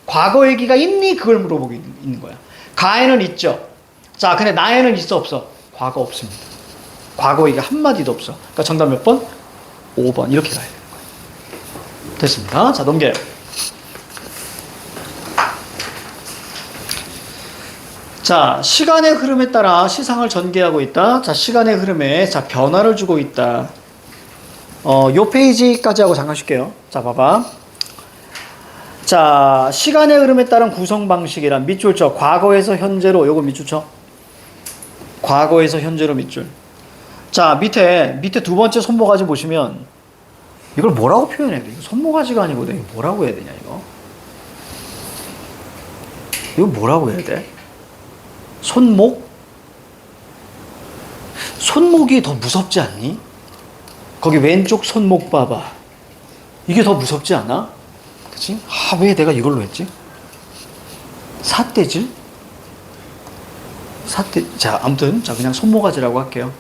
과거 얘기가 있니? 그걸 물어보고 있는 거야. 가에는 있죠. 자, 근데 나에는 있어, 없어? 과거 없습니다. 과거 얘기 한마디도 없어. 그러니까 정답 몇 번? 5번. 이렇게 가야 되는 거예요. 됐습니다. 자, 넘겨요. 자, 시간의 흐름에 따라 시상을 전개하고 있다. 자, 시간의 흐름에 자, 변화를 주고 있다. 요 페이지까지 하고 잠깐 쉴게요. 자, 봐봐. 자, 시간의 흐름에 따른 구성 방식이란 밑줄 쳐. 과거에서 현재로, 요거 밑줄 쳐. 과거에서 현재로 밑줄. 자, 밑에 두 번째 손모가지 보시면 이걸 뭐라고 표현해야 돼? 이거 손모가지가 아니거든. 이거 뭐라고 해야 되냐, 이거? 이거 뭐라고 해야 돼? 손목? 손목이 더 무섭지 않니? 거기 왼쪽 손목 봐봐. 이게 더 무섭지 않아? 그치? 아, 왜 내가 이걸로 했지? 삿대질? 자, 아무튼, 자, 그냥 손모가지라고 할게요.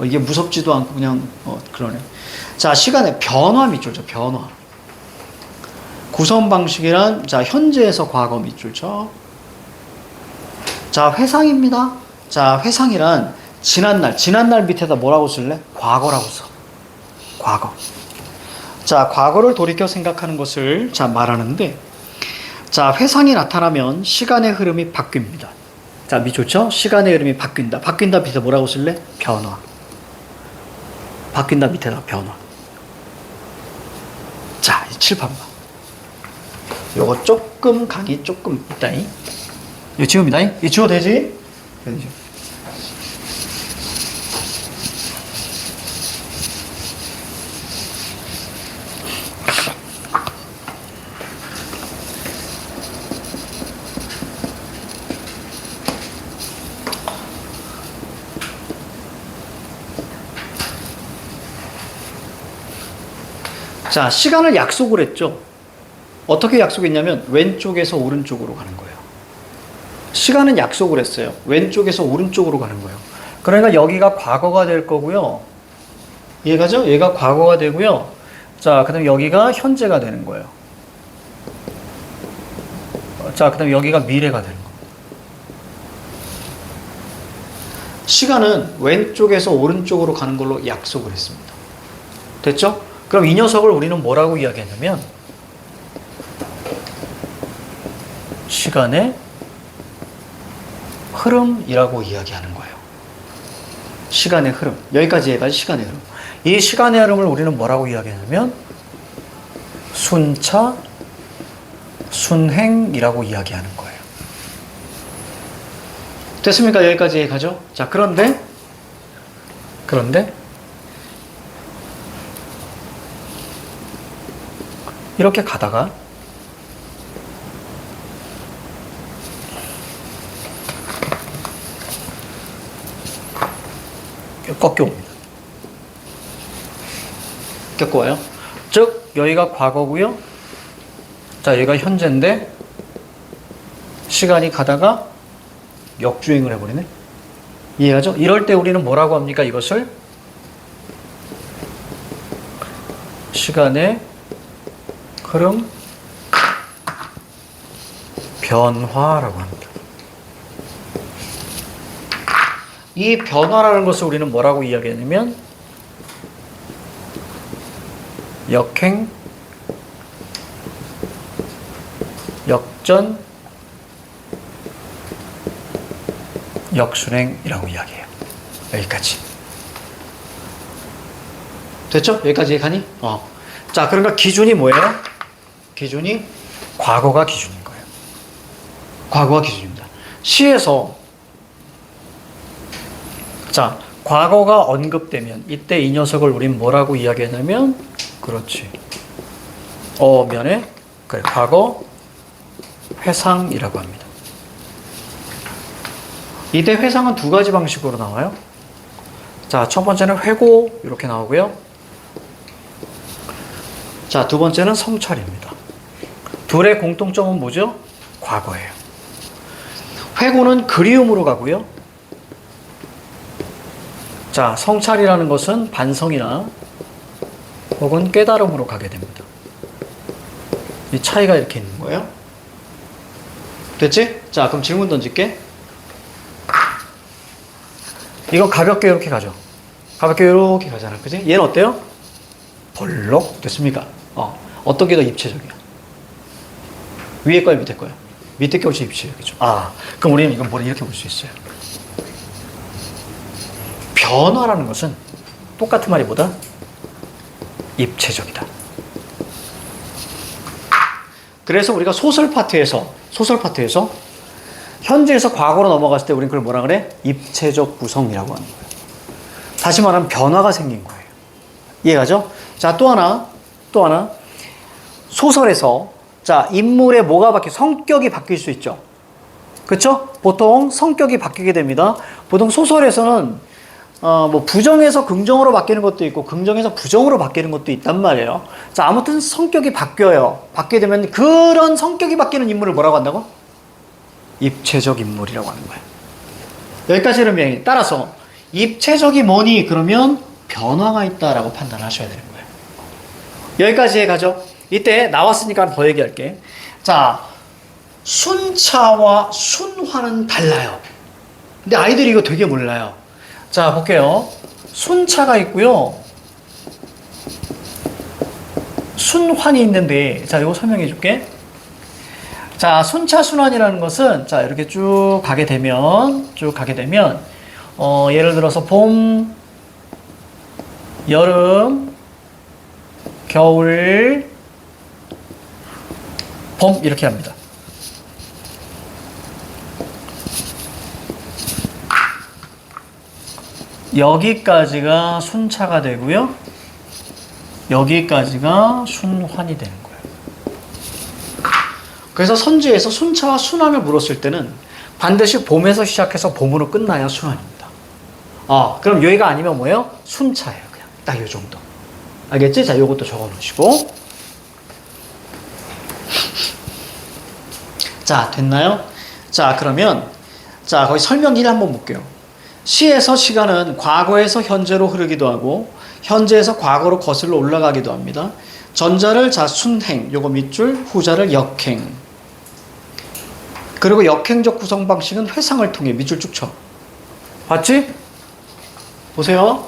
이게 무섭지도 않고 그냥, 그러네. 자, 시간의 변화 밑줄 쳐, 변화. 구성 방식이란, 자, 현재에서 과거 밑줄 쳐. 자, 회상입니다. 자, 회상이란 지난날 밑에다 뭐라고 쓸래? 과거라고 써. 과거. 자, 과거를 돌이켜 생각하는 것을 자, 말하는데, 자, 회상이 나타나면 시간의 흐름이 바뀝니다. 자, 밑줄 쳐. 시간의 흐름이 바뀐다. 바뀐다 밑에 뭐라고 쓸래? 변화. 바뀐다 밑에다 변화. 자, 7판 봐. 요거 조금 강의 조금 있다잉. 이거 지웁니다. 이거 지워도 되지? 되지. 자, 시간을 약속을 했죠. 어떻게 약속했냐면 왼쪽에서 오른쪽으로 가는 거예요. 시간은 약속을 했어요. 왼쪽에서 오른쪽으로 가는 거예요. 그러니까 여기가 과거가 될 거고요. 이해가죠? 얘가 과거가 되고요. 자, 그 다음에 여기가 현재가 되는 거예요. 자, 그 다음에 여기가 미래가 되는 거예요. 시간은 왼쪽에서 오른쪽으로 가는 걸로 약속을 했습니다. 됐죠? 그럼 이 녀석을 우리는 뭐라고 이야기했냐면 시간의 흐름이라고 이야기하는 거예요. 시간의 흐름. 여기까지 해가지고 시간의 흐름. 이 시간의 흐름을 우리는 뭐라고 이야기하냐면 순차, 순행이라고 이야기하는 거예요. 됐습니까? 여기까지 가죠? 자, 그런데 이렇게 가다가 꺾여옵니다. 꺾어와요. 즉 여기가 과거고요. 자, 여기가 현재인데 시간이 가다가 역주행을 해버리네. 이해하죠? 이럴 때 우리는 뭐라고 합니까? 이것을 시간의 흐름 변화라고 합니다. 이 변화라는 것을 우리는 뭐라고 이야기하냐면 역행, 역전, 역순행이라고 이야기해요. 여기까지. 됐죠? 여기까지 가니? 자, 그러니까 기준이 뭐예요? 기준이 과거가 기준인 거예요. 과거가 기준입니다. 시에서 자, 과거가 언급되면 이때 이 녀석을 우린 뭐라고 이야기하냐면 그렇지. 어면에 그래, 과거 회상이라고 합니다. 이때 회상은 두 가지 방식으로 나와요. 자, 첫 번째는 회고 이렇게 나오고요. 자, 두 번째는 성찰입니다. 둘의 공통점은 뭐죠? 과거예요. 회고는 그리움으로 가고요. 자, 성찰이라는 것은 반성이나 혹은 깨달음으로 가게 됩니다. 이 차이가 이렇게 있는 거예요. 됐지? 자, 그럼 질문 던질게. 이건 가볍게 이렇게 가죠. 가볍게 이렇게 가잖아. 그지? 얘는 어때요? 벌록 됐습니까? 어떤 게 더 입체적이야? 위에 거야, 밑에 거야? 밑에 게 훨씬 입체적이죠. 그럼 우리는 이건 뭘 이렇게 볼 수 있어요. 변화라는 것은 똑같은 말이 뭐다? 입체적이다. 그래서 우리가 소설 파트에서 현재에서 과거로 넘어갔을 때 우리는 그걸 뭐라 그래? 입체적 구성이라고 하는 거예요. 다시 말하면 변화가 생긴 거예요. 이해가죠? 자, 또 하나. 소설에서 자, 인물의 뭐가 성격이 바뀔 수 있죠. 그렇죠? 보통 성격이 바뀌게 됩니다. 보통 소설에서는 부정에서 긍정으로 바뀌는 것도 있고 긍정에서 부정으로 바뀌는 것도 있단 말이에요. 자, 아무튼 성격이 바뀌어요. 바뀌게 되면 그런 성격이 바뀌는 인물을 뭐라고 한다고? 입체적 인물이라고 하는 거예요. 여기까지는 명이 따라서 입체적이 뭐니? 그러면 변화가 있다라고 판단하셔야 되는 거예요. 여기까지 가죠. 이때 나왔으니까 더 얘기할게. 자, 순차와 순화는 달라요. 근데 아이들이 이거 되게 몰라요. 자, 볼게요. 순차가 있고요. 순환이 있는데, 자, 이거 설명해 줄게. 자, 순차, 순환이라는 것은, 자, 이렇게 쭉 가게 되면, 예를 들어서 봄, 여름, 겨울, 봄, 이렇게 합니다. 여기까지가 순차가 되고요. 여기까지가 순환이 되는 거예요. 그래서 선지에서 순차와 순환을 물었을 때는 반드시 봄에서 시작해서 봄으로 끝나야 순환입니다. 그럼 여기가 아니면 뭐예요? 순차예요. 그냥 딱 이 정도. 알겠지? 자, 요것도 적어 놓으시고. 자, 됐나요? 자, 그러면 자, 거기 설명 1 한번 볼게요. 시에서 시간은 과거에서 현재로 흐르기도 하고 현재에서 과거로 거슬러 올라가기도 합니다. 전자를 자 순행, 요거 밑줄, 후자를 역행. 그리고 역행적 구성 방식은 회상을 통해 밑줄 쭉 쳐. 봤지? 보세요.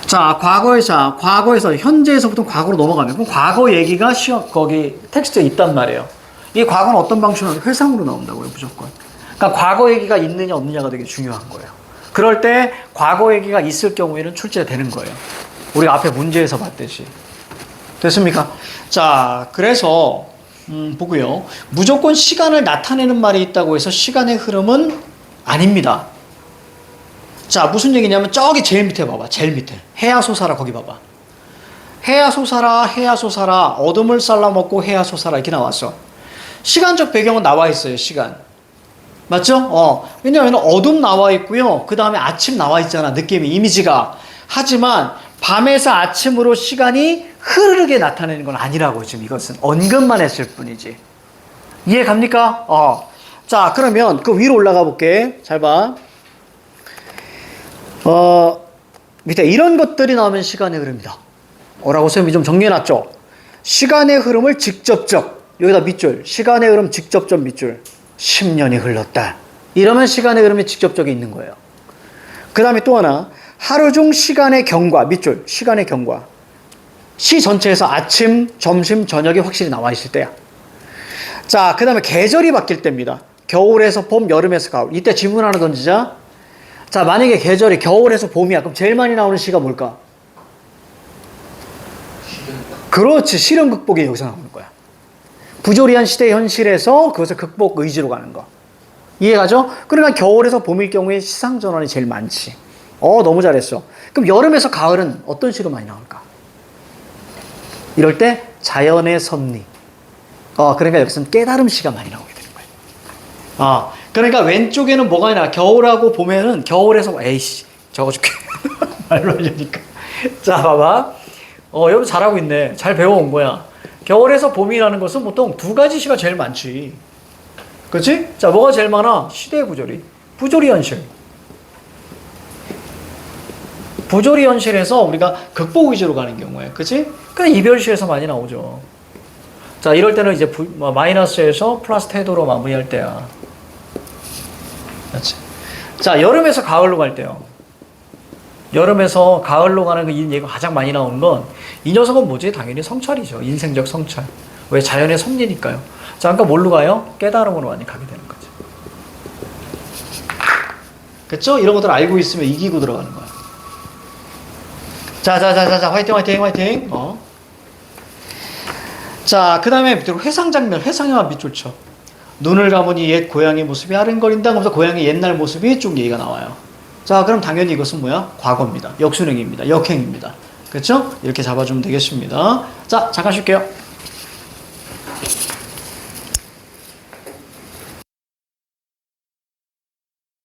자, 과거에서 현재에서부터 과거로 넘어가면 그럼 과거 얘기가 거기 텍스트에 있단 말이에요. 이 과거는 어떤 방식으로 회상으로 나온다고요, 무조건. 그러니까 과거 얘기가 있느냐 없느냐가 되게 중요한 거예요. 그럴 때 과거 얘기가 있을 경우에는 출제가 되는 거예요. 우리가 앞에 문제에서 봤듯이. 됐습니까? 자, 그래서 보고요. 무조건 시간을 나타내는 말이 있다고 해서 시간의 흐름은 아닙니다. 자, 무슨 얘기냐면 저기 제일 밑에 봐봐. 제일 밑에. 해야소사라 거기 봐봐. 해야 솟아라, 해야 솟아라, 어둠을 잘라먹고 해야 솟아라 이렇게 나왔어. 시간적 배경은 나와 있어요. 시간. 맞죠? 왜냐하면 어둠 나와 있고요. 그 다음에 아침 나와 있잖아. 느낌이, 이미지가. 하지만 밤에서 아침으로 시간이 흐르르게 나타내는 건 아니라고. 지금 이것은 언급만 했을 뿐이지. 이해 갑니까? 자, 그러면 그 위로 올라가 볼게. 잘 봐. 밑에 이런 것들이 나오면 시간의 흐름이다. 라고 선생님이 좀 정리해놨죠. 시간의 흐름을 직접적, 여기다 밑줄, 시간의 흐름 직접적 밑줄, 10년이 흘렀다. 이러면 시간의 흐름이 직접적이 있는 거예요. 그 다음에 또 하나, 하루 중 시간의 경과, 밑줄, 시간의 경과. 시 전체에서 아침, 점심, 저녁이 확실히 나와 있을 때야. 자, 그 다음에 계절이 바뀔 때입니다. 겨울에서 봄, 여름에서 가을. 이때 질문 하나 던지자. 자, 만약에 계절이 겨울에서 봄이야. 그럼 제일 많이 나오는 시가 뭘까? 그렇지. 시련 극복이 여기서 나오는 거야. 부조리한 시대 현실에서 그것을 극복 의지로 가는 거. 이해가죠? 그러니까 겨울에서 봄일 경우에 시상 전환이 제일 많지. 너무 잘했어. 그럼 여름에서 가을은 어떤 시로 많이 나올까? 이럴 때 자연의 섭리. 그러니까 여기서는 깨달음 시가 많이 나오게 되는 거예요. 그러니까 왼쪽에는 뭐가 있나? 겨울하고 봄에는 겨울에서 에이씨 적어줄게. 말로 하려니까. 자, 봐봐. 여러분 잘하고 있네. 잘 배워온 거야. 겨울에서 봄이라는 것은 보통 두 가지 시가 제일 많지. 그렇지? 자, 뭐가 제일 많아? 시대의 부조리. 부조리 현실. 부조리 현실에서 우리가 극복 위주로 가는 경우에. 그렇지? 그냥 이별시에서 많이 나오죠. 자, 이럴 때는 이제 마이너스에서 플러스 태도로 마무리할 때야. 그렇지? 자, 여름에서 가을로 갈 때요. 여름에서 가을로 가는 그 얘기가 가장 많이 나오는 건 이 녀석은 뭐지? 당연히 성찰이죠. 인생적 성찰. 왜? 자연의 섭리니까요. 자, 그러니까 뭘로 가요? 깨달음으로 많이 가게 되는 거죠. 그쵸? 이런 것들 알고 있으면 이기고 들어가는 거야. 자, 화이팅. 자, 그 다음에 밑으로 회상 장면, 회상에만 밑줄 쳐. 눈을 감으니 옛 고향의 모습이 아른거린다. 그러면서 고향의 옛날 모습이 쭉 얘기가 나와요. 자, 그럼 당연히 이것은 뭐야? 과거입니다. 역순행입니다. 역행입니다. 그렇죠? 이렇게 잡아주면 되겠습니다. 자, 잠깐 쉴게요.